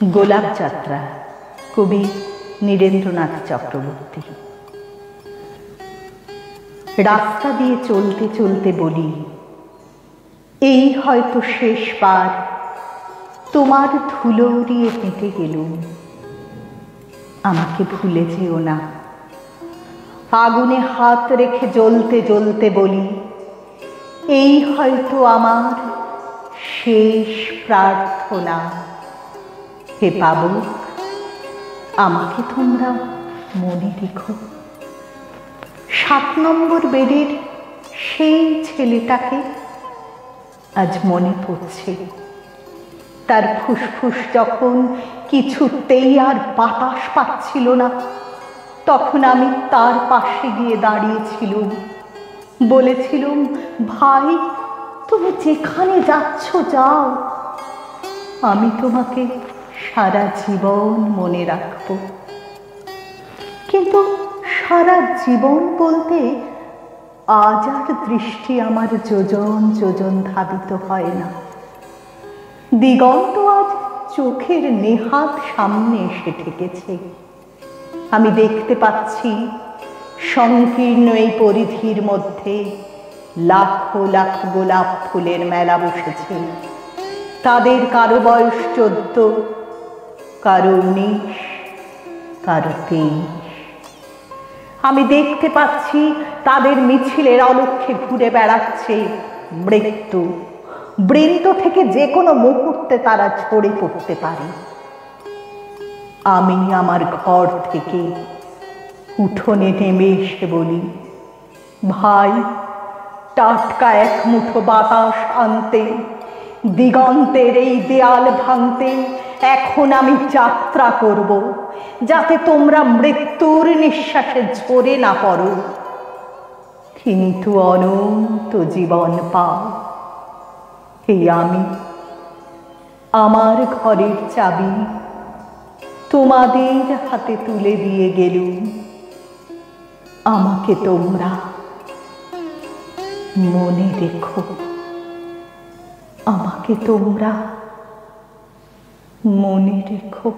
গোলাপ যাত্রা, কবি নীরেন্দ্রনাথ চক্রবর্তী। রাস্তা দিয়ে চলতে চলতে বলি, এই হয়তো শেষবার তোমার ধুলো উড়িয়ে হেঁটে গেলুম। আমাকে ভুলে যেও না। আগুনে হাত রেখে জ্বলতে জ্বলতে বলি, এই হয়তো আমার শেষ প্রার্থনা। হে পাবক, আমাকে তোমরা মনে রেখো। 7 নম্বর বেডের সেই ছেলেটাকে আজ মনে পড়ছে। তার ফুসফুস যখন কিছুতেই আর বাতাস পাচ্ছিল না, তখন আমি তার পাশে গিয়ে দাঁড়িয়েছিলুম। বলেছিলুম, ভাই, তুমি যেখানে যাচ্ছ যাও, আমি তোমাকে সারা জীবন মনে রাখব। কিন্তু সারা জীবন বলতে আজ আর দৃষ্টি আমার যোজন যোজন ধাবিত হয় না। দিগন্ত আজ চোখের নেহাত সামনে এসে ঠেকেছে। আমি দেখতে পাচ্ছি সংকীর্ণ এই পরিধির মধ্যে লাখো লাখ গোলাপ ফুলের মেলা বসেছে। তাদের কারো বয়স 14, কারো 19, কারো 23। আমি দেখতে পাচ্ছি তাদের মিছিলের অলক্ষ্যে ঘুরে বেড়াচ্ছে মৃত্যু। বৃন্ত থেকে যে কোনো মুহূর্তে তারা ঝরে পড়তে পারে। আমি আমার ঘর থেকে উঠোনে নেমে এসে বলি, ভাই, টাটকা এক মুঠো বাতাস আনতে, দিগন্তের এই দেয়াল ভাঙতে এখন আমি যাত্রা করব, যাতে তোমরা মৃত্যুর নিঃশ্বাসে ঝরে না পড়ো, কিন্তু অনন্ত জীবন পাও। এই আমি আমার ঘরের চাবি তোমাদের হাতে তুলে দিয়ে গেলুম। আমাকে তোমরা মনে রেখো। আমাকে তোমরা মনে রেখো।